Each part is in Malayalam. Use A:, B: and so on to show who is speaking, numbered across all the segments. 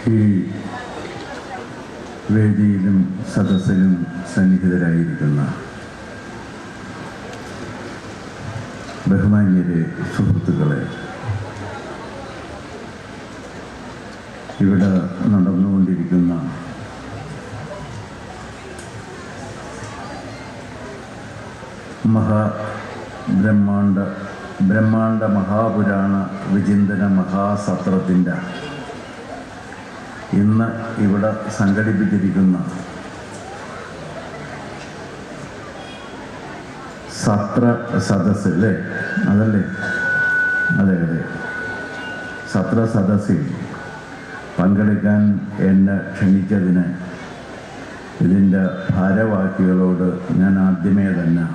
A: ഈ വേദിയിലും സദസ്സിലും സന്നിഹിതരായിരിക്കുന്ന ബഹുമാന്യരെ, സുഹൃത്തുക്കളെ, ഇവിടെ നടന്നുകൊണ്ടിരിക്കുന്ന ബ്രഹ്മാണ്ഡ മഹാപുരാണ വിചിന്തന മഹാസത്രത്തിൻ്റെ ഇന്ന് ഇവിടെ സംഘടിപ്പിച്ചിരിക്കുന്ന സത്ര സദസ്സ് അല്ലേ? അതല്ലേ? അതെ. സത്ര സദസ്സിൽ പങ്കെടുക്കാൻ എന്നെ ക്ഷണിച്ചതിന് ഇതിൻ്റെ ഭാരവാഹികളോട് ഞാൻ ആദ്യമേ തന്നെ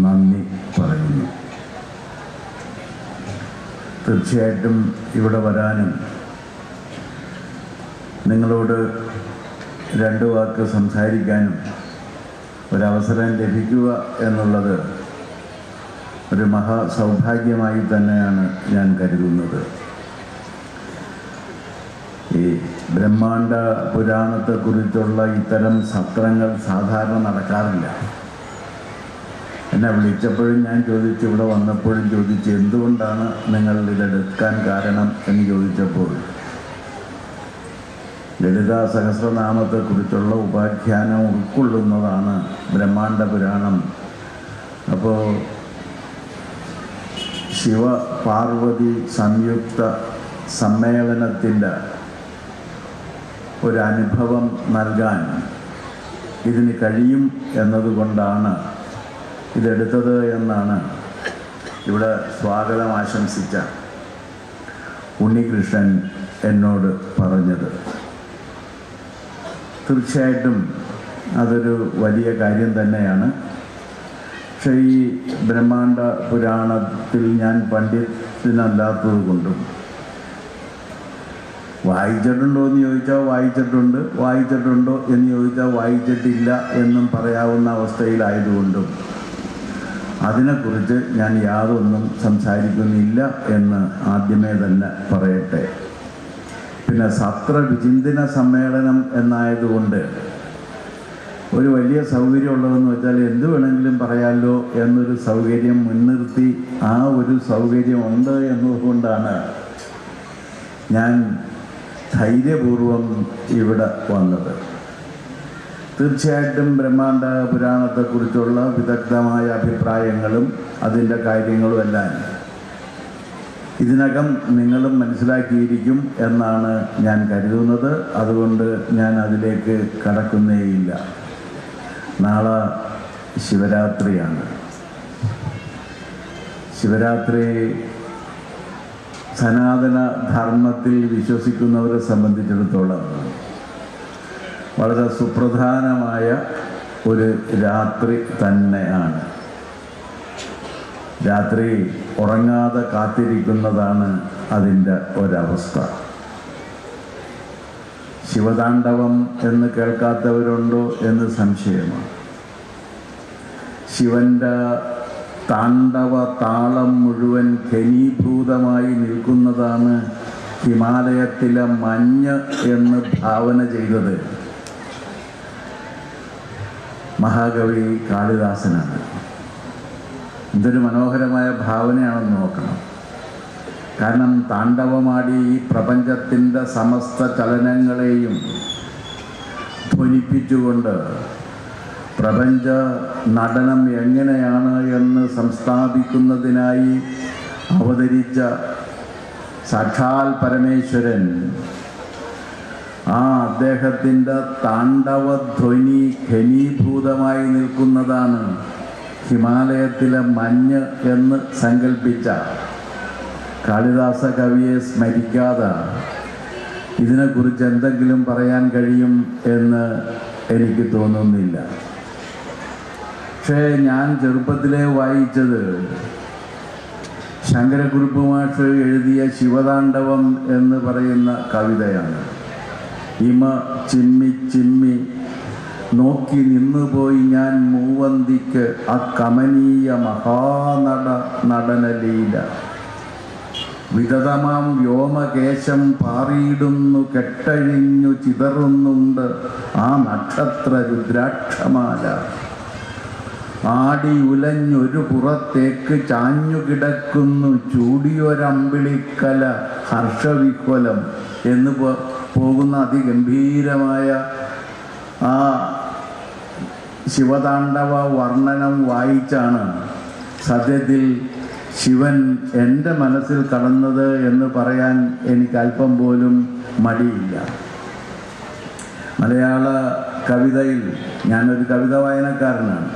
A: നന്ദി പറയുന്നു. തീർച്ചയായിട്ടും ഇവിടെ വരാനും നിങ്ങളോട് രണ്ട് വാക്ക് സംസാരിക്കാനും ഒരവസരം ലഭിക്കുക എന്നുള്ളത് ഒരു മഹാസൗഭാഗ്യമായി തന്നെയാണ് ഞാൻ കരുതുന്നത്. ഈ ബ്രഹ്മാണ്ഡ പുരാണത്തെക്കുറിച്ചുള്ള ഇത്തരം സത്രങ്ങൾ സാധാരണ നടക്കാറില്ല. എന്നെ വിളിച്ചപ്പോഴും ഞാൻ ചോദിച്ചു, ഇവിടെ വന്നപ്പോഴും ചോദിച്ചു, എന്തുകൊണ്ടാണ് നിങ്ങൾ ഇതെടുക്കാൻ കാരണം എന്ന് ചോദിച്ചപ്പോൾ ലളിതാ സഹസ്രനാമത്തെക്കുറിച്ചുള്ള ഉപാഖ്യാനം ഉൾക്കൊള്ളുന്നതാണ് ബ്രഹ്മാണ്ഡ പുരാണം. അപ്പോൾ ശിവ പാർവതി സംയുക്ത സമ്മേളനത്തിൻ്റെ ഒരനുഭവം നൽകാൻ ഇതിന് കഴിയും എന്നതുകൊണ്ടാണ് ഇതെടുത്തത് എന്നാണ് ഇവിടെ സ്വാഗതം ആശംസിച്ച ഉണ്ണികൃഷ്ണൻ എന്നോട് പറഞ്ഞത്. തീർച്ചയായിട്ടും അതൊരു വലിയ കാര്യം തന്നെയാണ്. പക്ഷേ ഈ ബ്രഹ്മാണ്ഡ പുരാണത്തിൽ ഞാൻ പണ്ഡിതനല്ലാത്തത് കൊണ്ടും വായിച്ചിട്ടുണ്ടോ എന്ന് ചോദിച്ചാൽ വായിച്ചിട്ടുണ്ട്, വായിച്ചിട്ടുണ്ടോ എന്ന് ചോദിച്ചാൽ വായിച്ചിട്ടില്ല എന്നും പറയാവുന്ന അവസ്ഥയിലായതുകൊണ്ടും അതിനെക്കുറിച്ച് ഞാൻ യാതൊന്നും സംസാരിക്കുന്നില്ല എന്ന് ആദ്യമേ തന്നെ പറയട്ടെ. പിന്നെ സത്ര വിചിന്തന സമ്മേളനം എന്നായതുകൊണ്ട് ഒരു വലിയ സൗകര്യമുള്ളതെന്ന് വെച്ചാൽ എന്ത് വേണമെങ്കിലും പറയാമല്ലോ എന്നൊരു സൗകര്യം മുൻനിർത്തി ആ ഒരു സൗകര്യം ഉണ്ട് എന്നതുകൊണ്ടാണ് ഞാൻ ധൈര്യപൂർവം ഇവിടെ വന്നത്. തീർച്ചയായിട്ടും ബ്രഹ്മാണ്ഡ പുരാണത്തെക്കുറിച്ചുള്ള വിദഗ്ധമായ അഭിപ്രായങ്ങളും അതിൻ്റെ കാര്യങ്ങളും എല്ലാം ഇതിനകം നിങ്ങളും മനസ്സിലാക്കിയിരിക്കും എന്നാണ് ഞാൻ കരുതുന്നത്. അതുകൊണ്ട് ഞാൻ അതിലേക്ക് കടക്കുന്നേയില്ല. നാളെ ശിവരാത്രിയാണ്. ശിവരാത്രി സനാതന ധർമ്മത്തിൽ വിശ്വസിക്കുന്നവരെ സംബന്ധിച്ചിടത്തോളം വളരെ സുപ്രധാനമായ ഒരു രാത്രി തന്നെയാണ്. രാത്രി ഉറങ്ങാതെ കാത്തിരിക്കുന്നതാണ് അതിൻ്റെ ഒരവസ്ഥ. ശിവതാണ്ഡവം എന്ന് കേൾക്കാത്തവരുണ്ടോ എന്ന് സംശയമാണ്. ശിവൻ്റെ താണ്ഡവ താളം മുഴുവൻ ഘനീഭൂതമായി നിൽക്കുന്നതാണ് ഹിമാലയത്തിലെ മഞ്ഞ് എന്ന് ഭാവന ചെയ്തത് മഹാകവി കാളിദാസനാണ്. എന്തൊരു മനോഹരമായ ഭാവനയാണെന്ന് നോക്കണം. കാരണം താണ്ഡവമാടി ഈ പ്രപഞ്ചത്തിൻ്റെ സമസ്ത ചലനങ്ങളെയും ധ്വനിപ്പിച്ചുകൊണ്ട് പ്രപഞ്ച നടനം എങ്ങനെയാണ് എന്ന് സംസ്ഥാപിക്കുന്നതിനായി അവതരിച്ച സാക്ഷാൽ പരമേശ്വരൻ, ആ അദ്ദേഹത്തിൻ്റെ താണ്ഡവധ്വനി ഘനീഭൂതമായി നിൽക്കുന്നതാണ് ഹിമാലയത്തിലെ മഞ്ഞ് എന്ന് സങ്കല്പിച്ച കാളിദാസ കവിയെ സ്മരിക്കാതെ ഇതിനെക്കുറിച്ച് എന്തെങ്കിലും പറയാൻ കഴിയും എന്ന് എനിക്ക് തോന്നുന്നില്ല. പക്ഷേ ഞാൻ ചെറുപ്പത്തിലേ വായിച്ചത് ശങ്കരക്കുറുപ്പ് മാഷ് എഴുതിയ ശിവതാണ്ഡവം എന്ന് പറയുന്ന കവിതയാണ്. ഇമ ചിമ്മി ചിമ്മി നോക്കി നിന്നുപോയി ഞാൻ മൂവന്തിക്ക് ആ കമനീയ മഹാനടനലീല. വിതതമാം വ്യോമകേശം പാറിയിടുന്നു കെട്ടഴിഞ്ഞു ചിതറുന്നുണ്ട് ആ നക്ഷത്ര രുദ്രാക്ഷമാല. ആടി ഉലഞ്ഞൊരു പുറത്തേക്ക് ചാഞ്ഞുകിടക്കുന്നു ചൂടിയൊരമ്പിളിക്കല ഹർഷവിഹ്വലം എന്ന് പോകുന്ന അതിഗംഭീരമായ ആ ശിവതാണ്ഡവ വർണ്ണനം വായിച്ചാണ് സത്യത്തിൽ ശിവൻ എൻ്റെ മനസ്സിൽ കടന്നത് എന്ന് പറയാൻ എനിക്ക് അല്പം പോലും മടിയില്ല. മലയാള കവിതയിൽ ഞാനൊരു കവിത വായനക്കാരനാണ്.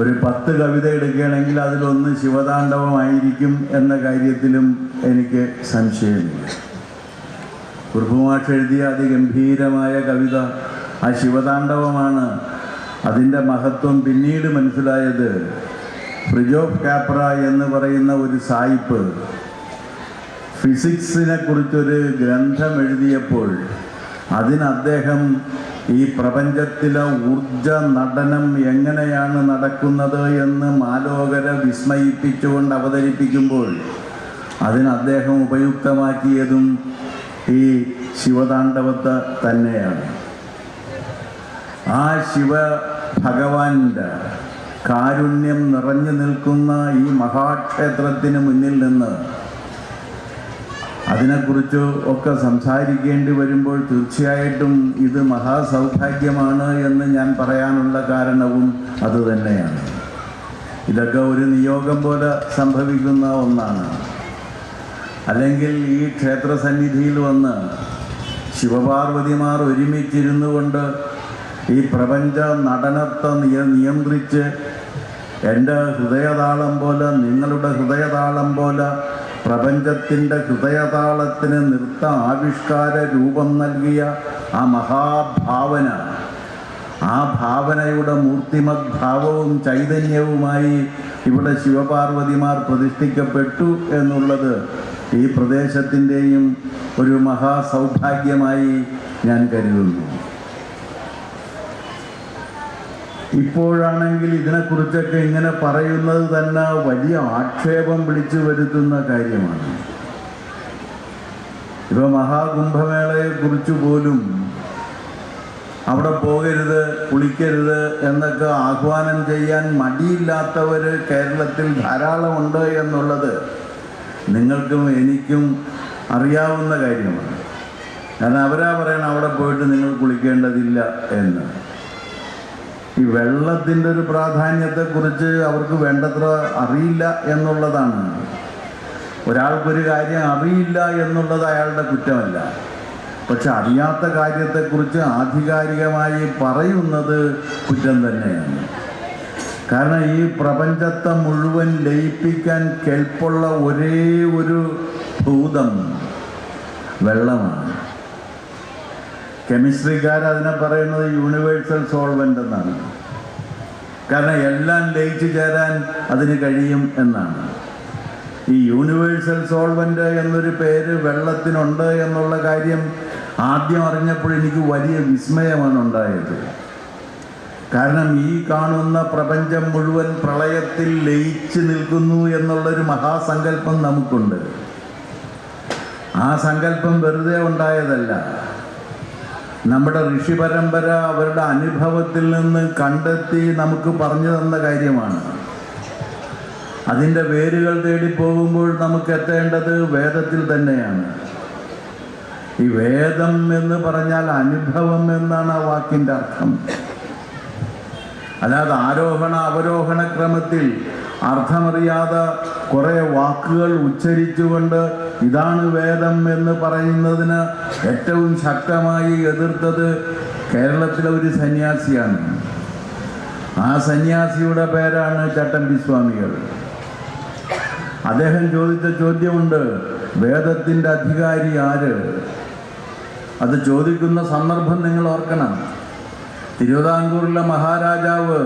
A: ഒരു 10 കവിത എടുക്കുകയാണെങ്കിൽ അതിലൊന്ന് ശിവതാണ്ഡവമായിരിക്കും എന്ന കാര്യത്തിലും എനിക്ക് സംശയമില്ല. കുറുപ്പുമാഷ് എഴുതിയ അതിഗംഭീരമായ കവിത ആ ശിവതാണ്ഡവമാണ്. അതിൻ്റെ മഹത്വം പിന്നീട് മനസ്സിലായത് ഫ്രിജോഫ് കാപ്ര എന്ന് പറയുന്ന ഒരു സായിപ്പ് ഫിസിക്സിനെ കുറിച്ചൊരു ഗ്രന്ഥം എഴുതിയപ്പോൾ അതിന് അദ്ദേഹം ഈ പ്രപഞ്ചത്തിലെ ഊർജ നടനം എങ്ങനെയാണ് നടക്കുന്നത് എന്ന് മാലോകരെ വിസ്മയിപ്പിച്ചുകൊണ്ട് അവതരിപ്പിക്കുമ്പോൾ അതിന് അദ്ദേഹം ഉപയുക്തമാക്കിയതും ഈ ശിവതാണ്ഡവത്തെ തന്നെയാണ്. ആ ശിവ ഭഗവാന്റെ കാരുണ്യം നിറഞ്ഞു നിൽക്കുന്ന ഈ മഹാക്ഷേത്രത്തിന് മുന്നിൽ നിന്ന് അതിനെക്കുറിച്ച് ഒക്കെ സംസാരിക്കേണ്ടി വരുമ്പോൾ തീർച്ചയായിട്ടും ഇത് മഹാസൗഭാഗ്യമാണ് എന്ന് ഞാൻ പറയാനുള്ള കാരണവും അതുതന്നെയാണ്. ഇതൊക്കെ ഒരു നിയോഗം പോലെ സംഭവിക്കുന്ന ഒന്നാണ്. അല്ലെങ്കിൽ ഈ ക്ഷേത്ര സന്നിധിയിൽ വന്ന് ശിവപാർവതിമാർ ഒരുമിച്ചിരുന്നു കൊണ്ട് ഈ പ്രപഞ്ച നടനത്തെ നിയന്ത്രിച്ച് എൻ്റെ ഹൃദയതാളം പോലെ നിങ്ങളുടെ ഹൃദയതാളം പോലെ പ്രപഞ്ചത്തിൻ്റെ ഹൃദയതാളത്തിന് നൃത്ത ആവിഷ്കാര രൂപം നൽകിയ ആ മഹാഭാവന, ആ ഭാവനയുടെ മൂർത്തിമത് ഭാവവും ചൈതന്യവുമായി ഇവിടെ ശിവപാർവതിമാർ പ്രതിഷ്ഠിക്കപ്പെട്ടു എന്നുള്ളത് ഈ പ്രദേശത്തിൻ്റെയും ഒരു മഹാസൗഭാഗ്യമായി ഞാൻ കരുതുന്നു. ഇപ്പോഴാണെങ്കിൽ ഇതിനെക്കുറിച്ചൊക്കെ ഇങ്ങനെ പറയുന്നത് തന്നെ വലിയ ആക്ഷേപം വിളിച്ചു വരുത്തുന്ന കാര്യമാണ്. ഇപ്പോൾ മഹാകുംഭമേളയെക്കുറിച്ച് പോലും അവിടെ പോകരുത്, കുളിക്കരുത് എന്നൊക്കെ ആഹ്വാനം ചെയ്യാൻ മടിയില്ലാത്തവർ കേരളത്തിൽ ധാരാളമുണ്ട് എന്നുള്ളത് നിങ്ങൾക്കും എനിക്കും അറിയാവുന്ന കാര്യമാണ്. കാരണം അവരാ പറയണം അവിടെ പോയിട്ട് നിങ്ങൾ കുളിക്കേണ്ടതില്ല എന്ന്. ഈ വെള്ളത്തിൻ്റെ ഒരു പ്രാധാന്യത്തെക്കുറിച്ച് അവർക്ക് വേണ്ടത്ര അറിയില്ല എന്നുള്ളതാണ്. ഒരാൾക്കൊരു കാര്യം അറിയില്ല എന്നുള്ളത് അയാളുടെ കുറ്റമല്ല. പക്ഷെ അറിയാത്ത കാര്യത്തെക്കുറിച്ച് ആധികാരികമായി പറയുന്നത് കുറ്റം തന്നെയാണ്. കാരണം ഈ പ്രപഞ്ചത്തെ മുഴുവൻ ലയിപ്പിക്കാൻ കെൽപ്പുള്ള ഒരേ ഒരു ഭൂതം വെള്ളമാണ്. കെമിസ്ട്രിക്കാർ അതിനെ പറയുന്നത് യൂണിവേഴ്സൽ സോൾവെൻ്റ് എന്നാണ്. കാരണം എല്ലാം ലയിച്ചു ചേരാൻ അതിന് കഴിയും എന്നാണ്. ഈ യൂണിവേഴ്സൽ സോൾവെൻ്റ് എന്നൊരു പേര് വെള്ളത്തിനുണ്ട് എന്നുള്ള കാര്യം ആദ്യം അറിഞ്ഞപ്പോൾ എനിക്ക് വലിയ വിസ്മയമാണ് ഉണ്ടായത്. കാരണം ഈ കാണുന്ന പ്രപഞ്ചം മുഴുവൻ പ്രളയത്തിൽ ലയിച്ചു നിൽക്കുന്നു എന്നുള്ളൊരു മഹാസങ്കല്പം നമുക്കുണ്ട്. ആ സങ്കല്പം വെറുതെ ഉണ്ടായതല്ല. നമ്മുടെ ഋഷി പരമ്പര അവരുടെ അനുഭവത്തിൽ നിന്ന് കണ്ടെത്തി നമുക്ക് പറഞ്ഞു തന്ന കാര്യമാണ്. അതിൻ്റെ വേരുകൾ തേടിപ്പോകുമ്പോൾ നമുക്ക് എത്തേണ്ടത് വേദത്തിൽ തന്നെയാണ്. ഈ വേദം എന്ന് പറഞ്ഞാൽ അനുഭവം എന്നാണ് ആ വാക്കിൻ്റെ അർത്ഥം. അല്ലാതെ ആരോഹണ അവരോഹണ ക്രമത്തിൽ അർത്ഥമറിയാതെ കുറേ വാക്കുകൾ ഉച്ചരിച്ചുകൊണ്ട് ഇതാണ് വേദം എന്ന് പറയുന്നതിന് ഏറ്റവും ശക്തമായി എതിർത്തത് കേരളത്തിലെ ഒരു സന്യാസിയാണ്. ആ സന്യാസിയുടെ പേരാണ് ചട്ടമ്പി സ്വാമികൾ. അദ്ദേഹം ചോദിച്ച ചോദ്യമുണ്ട്, വേദത്തിൻ്റെ അധികാരി ആര്? അത് ചോദിക്കുന്ന സന്ദർഭം നിങ്ങൾ ഓർക്കണം. തിരുവിതാംകൂറിലെ മഹാരാജാവ്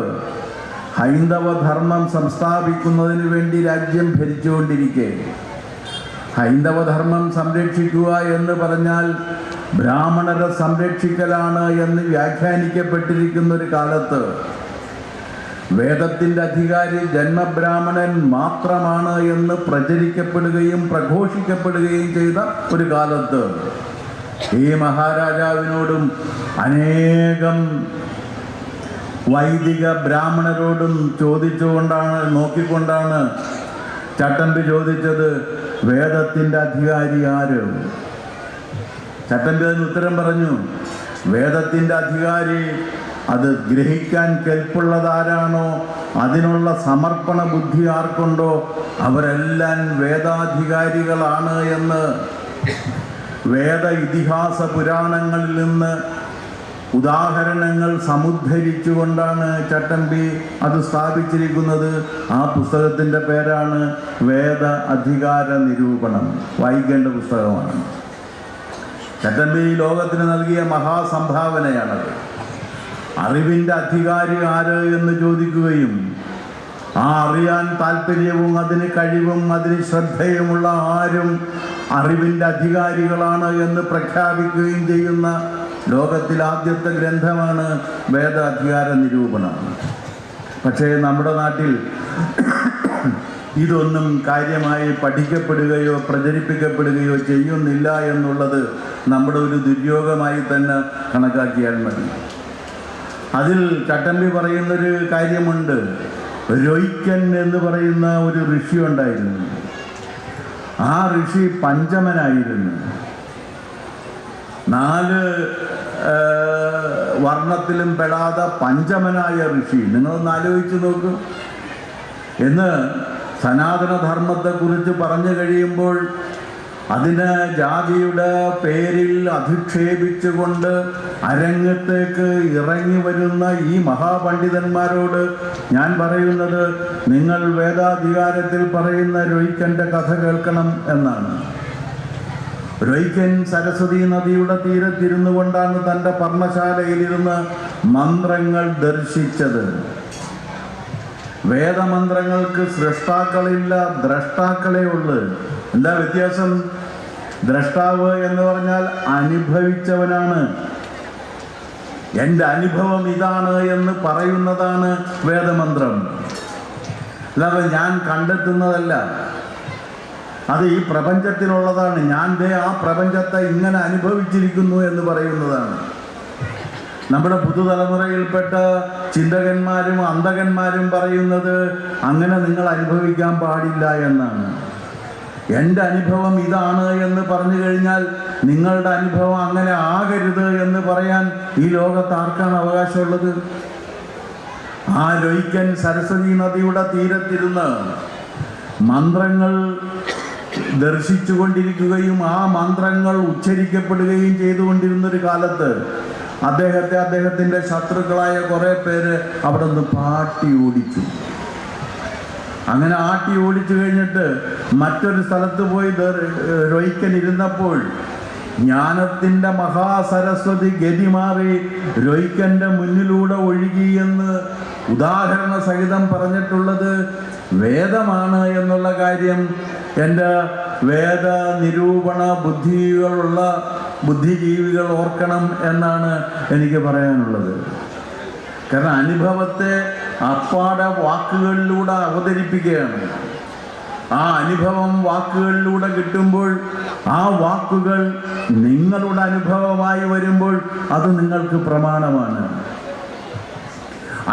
A: ഹൈന്ദവ ധർമ്മം സംസ്ഥാപിക്കുന്നതിന് വേണ്ടി രാജ്യം ഭരിച്ചുകൊണ്ടിരിക്കെ ഹൈന്ദവധർമ്മം സംരക്ഷിക്കുക എന്ന് പറഞ്ഞാൽ ബ്രാഹ്മണരെ സംരക്ഷിക്കലാണ് എന്ന് വ്യാഖ്യാനിക്കപ്പെട്ടിരിക്കുന്ന ഒരു കാലത്ത് വേദത്തിൻ്റെ അധികാരി ജന്മബ്രാഹ്മണൻ മാത്രമാണ് എന്ന് പ്രചരിക്കപ്പെടുകയും പ്രഘോഷിക്കപ്പെടുകയും ചെയ്ത ഒരു കാലത്ത് ഈ മഹാരാജാവിനോടും അനേകം വൈദിക ബ്രാഹ്മണരോടും നോക്കിക്കൊണ്ടാണ് ചട്ടമ്പി ചോദിച്ചത്, വേദത്തിൻ്റെ അധികാരി ആര്? ചട്ടമ്പി അതിന് ഉത്തരം പറഞ്ഞു, വേദത്തിൻ്റെ അധികാരി അത് ഗ്രഹിക്കാൻ കെൽപ്പുള്ളതാരാണോ, അതിനുള്ള സമർപ്പണ ബുദ്ധി ആർക്കുണ്ടോ അവരെല്ലാം വേദാധികാരികളാണ് എന്ന് വേദ ഇതിഹാസ പുരാണങ്ങളിൽ നിന്ന് ഉദാഹരണങ്ങൾ സമുദ്ധരിച്ചുകൊണ്ടാണ് ചട്ടമ്പി അത് സ്ഥാപിച്ചിരിക്കുന്നത്. ആ പുസ്തകത്തിൻ്റെ പേരാണ് വേദ അധികാര നിരൂപണം. വായിക്കേണ്ട പുസ്തകമാണ്. ചട്ടമ്പി ലോകത്തിന് നൽകിയ മഹാസംഭാവനയാണത്. അറിവിൻ്റെ അധികാരി ആര് എന്ന് ചോദിക്കുകയും ആ അറിയാൻ താല്പര്യവും അതിന് കഴിവും അതിന് ശ്രദ്ധയുമുള്ള ആരും അറിവിൻ്റെ അധികാരികളാണ് എന്ന് പ്രഖ്യാപിക്കുകയും ചെയ്യുന്ന ലോകത്തിൽ ആദ്യത്തെ ഗ്രന്ഥമാണ് വേദ അധികാര നിരൂപണം. പക്ഷേ നമ്മുടെ നാട്ടിൽ ഇതൊന്നും കാര്യമായി പഠിക്കപ്പെടുകയോ പ്രചരിപ്പിക്കപ്പെടുകയോ ചെയ്യുന്നില്ല എന്നുള്ളത് നമ്മുടെ ഒരു ദുര്യോഗമായി തന്നെ കണക്കാക്കിയാൽ മതി. അതിൽ ചട്ടമ്പി പറയുന്നൊരു കാര്യമുണ്ട്. രൊയ്ക്കൻ എന്ന് പറയുന്ന ഒരു ഋഷി ഉണ്ടായിരുന്നു. ആ ഋഷി പഞ്ചമനായിരുന്നു. 4 വർണ്ണത്തിലും പെടാതെ പഞ്ചമനായ ഋഷി. നിങ്ങളൊന്ന് ആലോചിച്ച് നോക്കൂ. എന്ന് സനാതനധർമ്മത്തെക്കുറിച്ച് പറഞ്ഞു കഴിയുമ്പോൾ അതിന് ജാതിയുടെ പേരിൽ അധിക്ഷേപിച്ചുകൊണ്ട് അരങ്ങത്തേക്ക് ഇറങ്ങി വരുന്ന ഈ മഹാപണ്ഡിതന്മാരോട് ഞാൻ പറയുന്നത്, നിങ്ങൾ വേദാധികാരത്തിൽ പറയുന്ന രൊയ്ക്കൻ്റെ കഥ കേൾക്കണം എന്നാണ്. രൊയ്ക്കൻ സരസ്വതി നദിയുടെ തീരത്തിരുന്നു കൊണ്ടാണ് തൻ്റെ പർണശാലയിലിരുന്ന് മന്ത്രങ്ങൾ ദർശിച്ചത്. വേദമന്ത്രങ്ങൾക്ക് സൃഷ്ടാക്കളില്ല, ദ്രഷ്ടാക്കളേ ഉള്ളു. എന്താ വ്യത്യാസം? ദ്രഷ്ടാവ് എന്ന് പറഞ്ഞാൽ അനുഭവിച്ചവനാണ്. എൻ്റെ അനുഭവം ഇതാണ് എന്ന് പറയുന്നതാണ് വേദമന്ത്രം. അല്ലാതെ ഞാൻ കണ്ടെത്തുന്നതല്ല. അത് ഈ പ്രപഞ്ചത്തിലുള്ളതാണ്. ഞാൻ ആ പ്രപഞ്ചത്തെ ഇങ്ങനെ അനുഭവിച്ചിരിക്കുന്നു എന്ന് പറയുന്നതാണ്. നമ്മുടെ പുതുതലമുറയിൽപ്പെട്ട ചിന്തകന്മാരും അന്ധകന്മാരും പറയുന്നത് അങ്ങനെ നിങ്ങൾ അനുഭവിക്കാൻ പാടില്ല എന്നാണ്. എൻ്റെ അനുഭവം ഇതാണ് എന്ന് പറഞ്ഞു കഴിഞ്ഞാൽ നിങ്ങളുടെ അനുഭവം അങ്ങനെ ആകരുത് എന്ന് പറയാൻ ഈ ലോകത്ത് ആർക്കാണ് അവകാശമുള്ളത്? ആ രൊയ്ക്കൻ സരസ്വതി നദിയുടെ തീരത്തിരുന്ന് മന്ത്രങ്ങൾ ദർശിച്ചുകൊണ്ടിരിക്കുകയും ആ മന്ത്രങ്ങൾ ഉച്ചരിക്കപ്പെടുകയും ചെയ്തുകൊണ്ടിരുന്നൊരു കാലത്ത് അദ്ദേഹത്തിൻ്റെ ശത്രുക്കളായ കുറേ പേര് അവിടെ നിന്ന് പാട്ടി ഓടിച്ചു. അങ്ങനെ ആട്ടി ഓടിച്ചു കഴിഞ്ഞിട്ട് മറ്റൊരു സ്ഥലത്ത് പോയി രൊയ്ക്കൻ ഇരുന്നപ്പോൾ ജ്ഞാനത്തിൻ്റെ മഹാസരസ്വതി ഗതി മാറി രൊയ്ക്കൻ്റെ മുന്നിലൂടെ ഒഴുകിയെന്ന് ഉദാഹരണ സഹിതം പറഞ്ഞിട്ടുള്ളത് വേദമാണ് എന്നുള്ള കാര്യം എൻ്റെ വേദ നിരൂപണ ബുദ്ധിജീവികൾ ഓർക്കണം എന്നാണ് എനിക്ക് പറയാനുള്ളത്. കാരണം അനുഭവത്തെ അപ്പാടെ വാക്കുകളിലൂടെ അവതരിപ്പിക്കുകയാണ്. ആ അനുഭവം വാക്കുകളിലൂടെ കിട്ടുമ്പോൾ ആ വാക്കുകൾ നിങ്ങളുടെ അനുഭവമായി വരുമ്പോൾ അത് നിങ്ങൾക്ക് പ്രമാണമാണ്.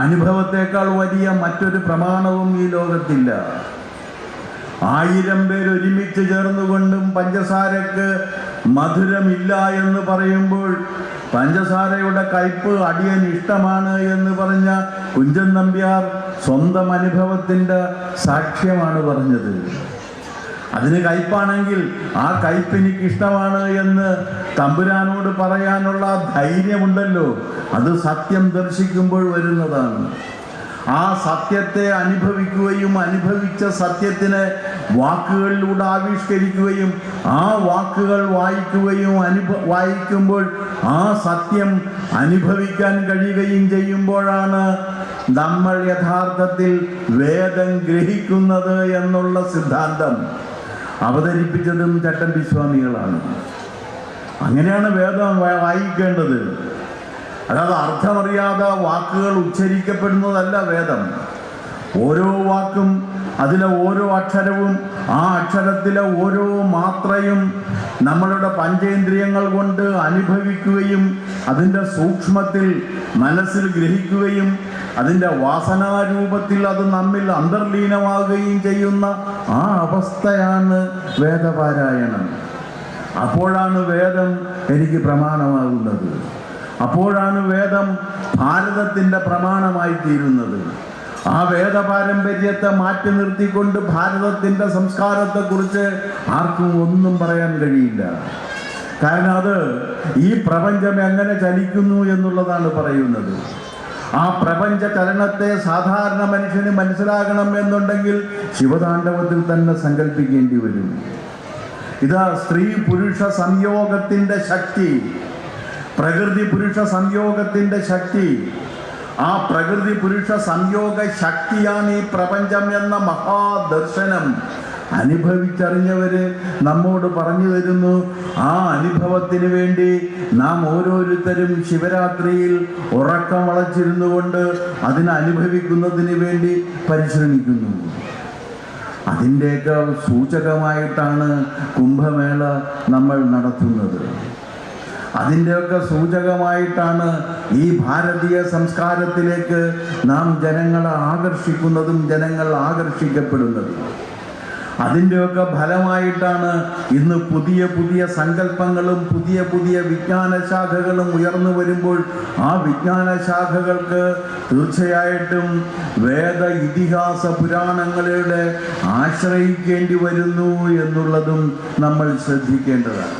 A: അനുഭവത്തേക്കാൾ വലിയ മറ്റൊരു പ്രമാണവും ഈ ലോകത്തില്ല. 1000 പേര് ഒരുമിച്ച് ചേർന്നുകൊണ്ടും പഞ്ചസാരക്ക് മധുരമില്ല എന്ന് പറയുമ്പോൾ പഞ്ചസാരയുടെ കയ്പ് അടിയൻ ഇഷ്ടമാണ് എന്ന് പറഞ്ഞ കുഞ്ചൻ നമ്പ്യാർ സ്വന്തം അനുഭവത്തിൻ്റെ സാക്ഷ്യമാണ് പറഞ്ഞത്. അതിന് കയ്പാണെങ്കിൽ ആ കയ്പ് എനിക്ക് ഇഷ്ടമാണ് എന്ന് തമ്പുരാനോട് പറയാനുള്ള ധൈര്യമുണ്ടല്ലോ, അത് സത്യം ദർശിക്കുമ്പോൾ വരുന്നതാണ്. ആ സത്യത്തെ അനുഭവിക്കുകയും അനുഭവിച്ച സത്യത്തിനെ വാക്കുകളിലൂടെ ആവിഷ്കരിക്കുകയും ആ വാക്കുകൾ വായിക്കുമ്പോൾ ആ സത്യം അനുഭവിക്കാൻ കഴിയുകയും ചെയ്യുമ്പോഴാണ് നമ്മൾ യഥാർത്ഥത്തിൽ വേദം ഗ്രഹിക്കുന്നത് എന്നുള്ള സിദ്ധാന്തം അവതരിപ്പിച്ചതും ചട്ടമ്പി സ്വാമികളാണ്. അങ്ങനെയാണ് വേദം വായിക്കേണ്ടത്. അല്ലാതെ അർത്ഥമറിയാതെ വാക്കുകൾ ഉച്ചരിക്കപ്പെടുന്നതല്ല വേദം. ഓരോ വാക്കും, അതിലെ ഓരോ അക്ഷരവും, ആ അക്ഷരത്തിലെ ഓരോ മാത്രയും നമ്മളുടെ പഞ്ചേന്ദ്രിയങ്ങൾ കൊണ്ട് അനുഭവിക്കുകയും അതിൻ്റെ സൂക്ഷ്മത്തിൽ മനസ്സിൽ ഗ്രഹിക്കുകയും അതിൻ്റെ വാസനാരൂപത്തിൽ അത് നമ്മിൽ അന്തർലീനമാകുകയും ചെയ്യുന്ന ആ അവസ്ഥയാണ് വേദപാരായണം. അപ്പോഴാണ് വേദം എനിക്ക് പ്രമാണമാകുന്നത്. അപ്പോഴാണ് വേദം ഭാരതത്തിൻ്റെ പ്രമാണമായി തീരുന്നത്. ആ വേദപാരമ്പര്യത്തെ മാറ്റി നിർത്തിക്കൊണ്ട് ഭാരതത്തിൻ്റെ സംസ്കാരത്തെക്കുറിച്ച് ആർക്കും ഒന്നും പറയാൻ കഴിയില്ല. കാരണം അത് ഈ പ്രപഞ്ചം എങ്ങനെ ചലിക്കുന്നു എന്നുള്ളതാണ് പറയുന്നത്. ആ പ്രപഞ്ച ചലനത്തെ സാധാരണ മനുഷ്യന് മനസ്സിലാകണം എന്നുണ്ടെങ്കിൽ ശിവതാണ്ഡവത്തിൽ തന്നെ സങ്കല്പിക്കേണ്ടി വരും. ഇതാ സ്ത്രീ പുരുഷ സംയോഗത്തിൻ്റെ ശക്തി, പ്രകൃതി പുരുഷ സംയോഗത്തിൻ്റെ ശക്തി. ആ പ്രകൃതി പുരുഷ സംയോഗ ശക്തിയാണ് ഈ പ്രപഞ്ചം എന്ന മഹാദർശനം. അനുഭവിച്ചറിഞ്ഞവര് നമ്മോട് പറഞ്ഞു തരുന്നു. ആ അനുഭവത്തിന് വേണ്ടി നാം ഓരോരുത്തരും ശിവരാത്രിയിൽ ഉറക്കം വളച്ചിരുന്നു കൊണ്ട് അതിനനുഭവിക്കുന്നതിന് വേണ്ടി പരിശ്രമിക്കുന്നു. അതിൻ്റെയൊക്കെ സൂചകമായിട്ടാണ് കുംഭമേള നമ്മൾ നടത്തുന്നത്. അതിൻ്റെയൊക്കെ സൂചകമായിട്ടാണ് ഈ ഭാരതീയ സംസ്കാരത്തിലേക്ക് നാം ജനങ്ങളെ ആകർഷിക്കുന്നതും ജനങ്ങൾ ആകർഷിക്കപ്പെടുന്നതും. അതിൻ്റെയൊക്കെ ഫലമായിട്ടാണ് ഇന്ന് പുതിയ പുതിയ സങ്കല്പങ്ങളും പുതിയ പുതിയ വിജ്ഞാനശാഖകളും ഉയർന്നു വരുമ്പോൾ ആ വിജ്ഞാനശാഖകൾക്ക് തീർച്ചയായിട്ടും വേദ ഇതിഹാസ പുരാണങ്ങളുടെ ആശ്രയിക്കേണ്ടി വരുന്നു എന്നുള്ളതും നമ്മൾ ശ്രദ്ധിക്കേണ്ടതാണ്.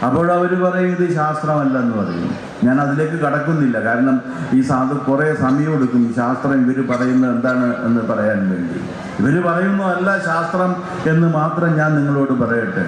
A: അപ്പോൾ അവർ പറയും ഇത് ശാസ്ത്രമല്ലെന്ന് പറയും. ഞാൻ അതിലേക്ക് കടക്കുന്നില്ല. കാരണം ഈ കുറേ സമയം എടുക്കും ഈ ശാസ്ത്രം ഇവർ പറയുന്നത് എന്താണ് എന്ന് പറയാൻ വേണ്ടി. ഇവർ പറയുന്നതല്ല ശാസ്ത്രം എന്ന് മാത്രം ഞാൻ നിങ്ങളോട് പറയട്ടെ.